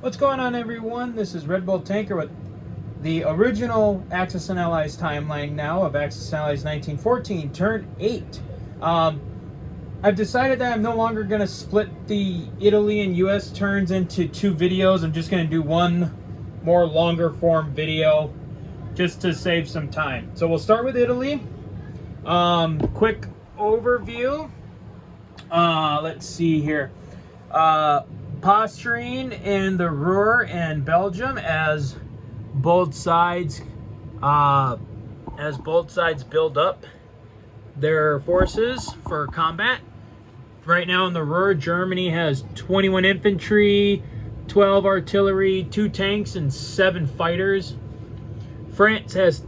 What's going on, everyone? This is Red Bull Tanker with the original Axis and Allies timeline now of Axis and Allies 1914, turn 8. I've decided that I'm no longer going to split the Italy and US turns into two videos. I'm just going to do one more longer form video just to save some time. So we'll start with Italy. Quick overview. Let's see here. Posturing in the Ruhr and Belgium as both sides build up their forces for combat. Right now in the Ruhr, Germany has 21 infantry, 12 artillery, 2 tanks, and 7 fighters. France has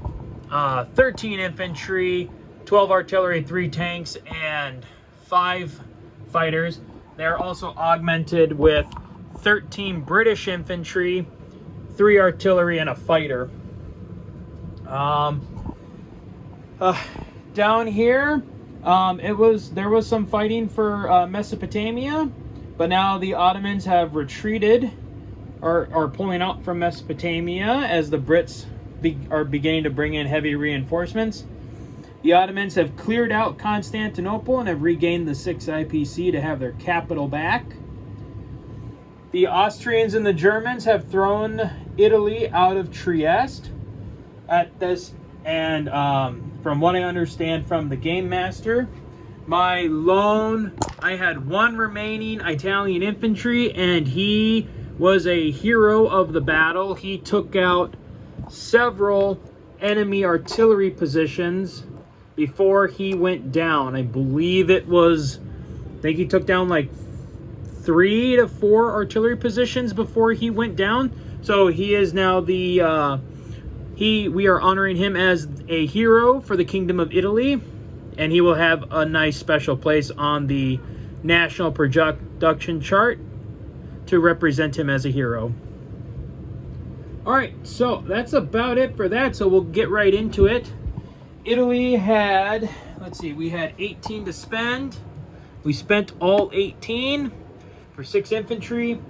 13 infantry, 12 artillery, 3 tanks, and 5 fighters. They're also augmented with 13 British infantry, 3 artillery, and a fighter. Down here, there was some fighting for Mesopotamia, but now the Ottomans have retreated or are pulling out from Mesopotamia as the Brits are beginning to bring in heavy reinforcements. The Ottomans have cleared out Constantinople and have regained the 6th IPC to have their capital back. The Austrians and the Germans have thrown Italy out of Trieste at this, and from what I understand from the Game Master, I had 1 remaining Italian infantry, and he was a hero of the battle. He took out several enemy artillery positions before he went down. I think he took down like 3 to 4 artillery positions before he went down. So he is now we are honoring him as a hero for the Kingdom of Italy, and he will have a nice special place on the national production chart to represent him as a hero. Alright, so that's about it for that, so we'll get right into it. Italy had, we had 18 to spend. We spent all 18 for 6 infantry.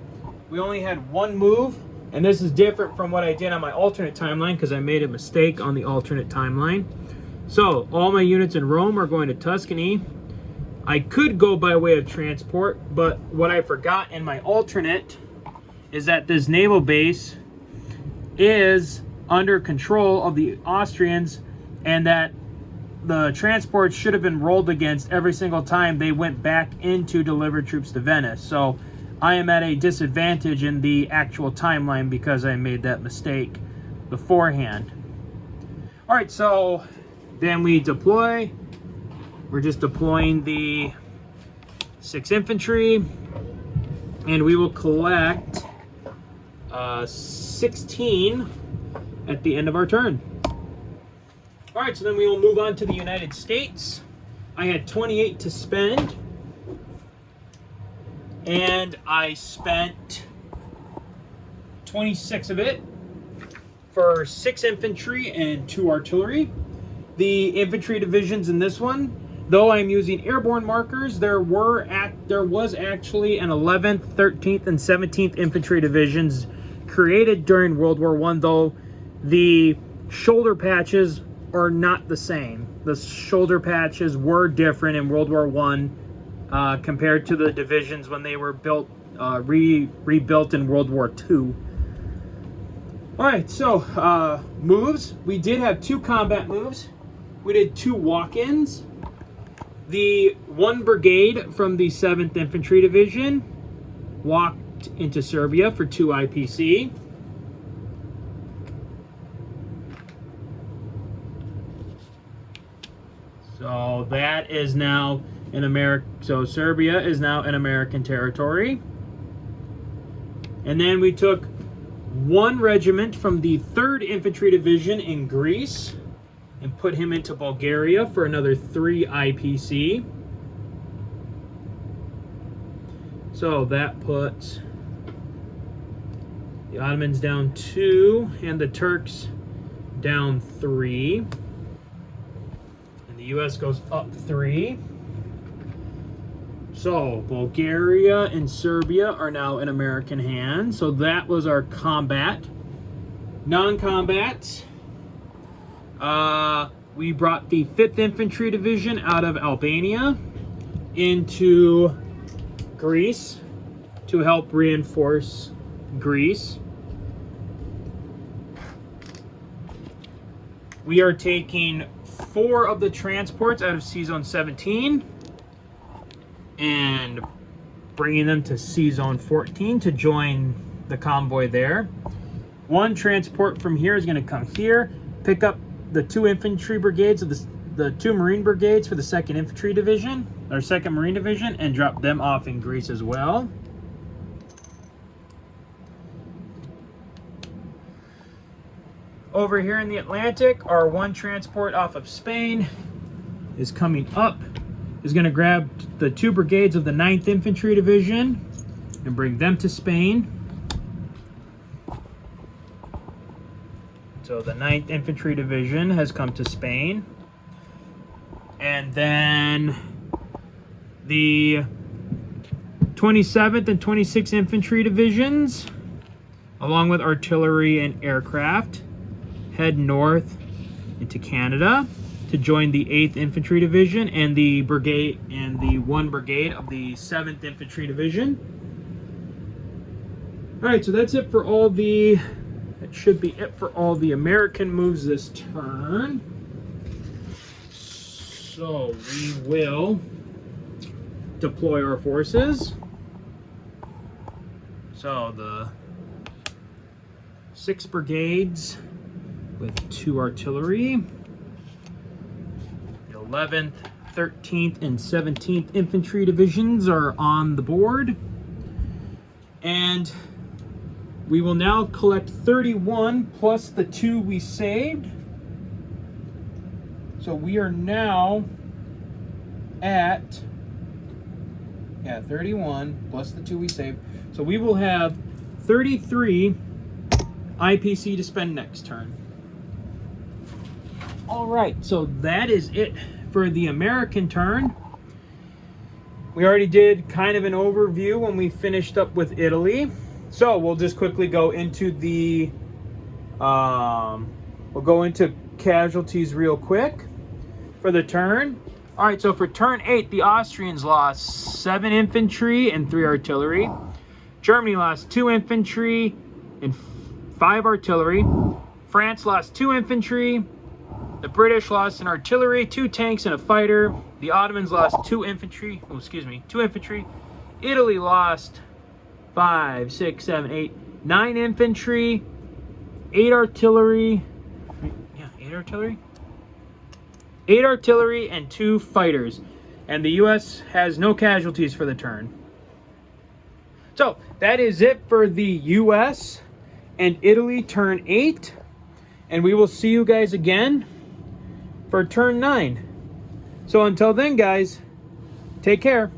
We only had 1 move, and this is different from what I did on my alternate timeline because I made a mistake on the alternate timeline. So, all my units in Rome are going to Tuscany. I could go by way of transport, but what I forgot in my alternate is that this naval base is under control of the Austrians, and that the transports should have been rolled against every single time they went back in to deliver troops to Venice. So I am at a disadvantage in the actual timeline because I made that mistake beforehand. All right, so then we deploy. We're just deploying the 6 infantry, and we will collect 16 at the end of our turn. All right, so then we will move on to the United States. I had 28 to spend, and I spent 26 of it for 6 infantry and 2 artillery. The infantry divisions in this one, though I'm using airborne markers, there was actually an 11th, 13th, and 17th infantry divisions created during World War I, though the shoulder patches are not the same. The shoulder patches were different in World War I compared to the divisions when they were built, rebuilt in World War II. All right, so moves. We did have 2 combat moves. We did 2 walk-ins. The 1 brigade from the 7th Infantry Division walked into Serbia for 2 IPC. So that is now in America. So Serbia is now in American territory. And then we took 1 regiment from the 3rd Infantry Division in Greece and put him into Bulgaria for another 3 IPC. So that puts the Ottomans down 2 and the Turks down 3. And the US goes up 3. So, Bulgaria and Serbia are now in American hands. So that was our combat. Non-combat. We brought the 5th Infantry Division out of Albania into Greece to help reinforce Greece. We are taking 4 of the transports out of Sea Zone 17 and bringing them to Sea Zone 14 to join the convoy there. 1 transport from here is going to come here, pick up the 2 infantry brigades of the 2 Marine brigades for the 2nd Infantry Division, or 2nd Marine Division, and drop them off in Greece as well. Over here in the Atlantic, our 1 transport off of Spain is coming up, is going to grab the 2 brigades of the 9th Infantry Division and bring them to Spain. So the 9th Infantry Division has come to Spain. And then the 27th and 26th Infantry Divisions, along with artillery and aircraft, head north into Canada to join the 8th Infantry Division and the brigade and the 1 brigade of the 7th Infantry Division. All right, so that's it for all the. That should be it for all the American moves this turn. So we will deploy our forces. So the 6 brigades with 2 artillery. The 11th, 13th, and 17th Infantry Divisions are on the board. And we will now collect 31 plus the 2 we saved. So we are now at 31 plus the 2 we saved. So we will have 33 IPC to spend next turn. All right, so that is it for the American turn. We already did kind of an overview when we finished up with Italy. So we'll just quickly go into the, we'll go into casualties real quick for the turn. All right, so for turn 8, the Austrians lost 7 infantry and 3 artillery. Germany lost 2 infantry and 5 artillery. France lost 2 infantry. The British lost an artillery, 2 tanks, and a fighter. The Ottomans lost 2 infantry. 2 infantry. Italy lost 5, 6, 7, 8, 9 infantry, 8 artillery. Yeah, 8 artillery. 8 artillery and 2 fighters. And the U.S. has no casualties for the turn. So that is it for the U.S. and Italy turn 8. And we will see you guys again for turn 9. So until then, guys, take care.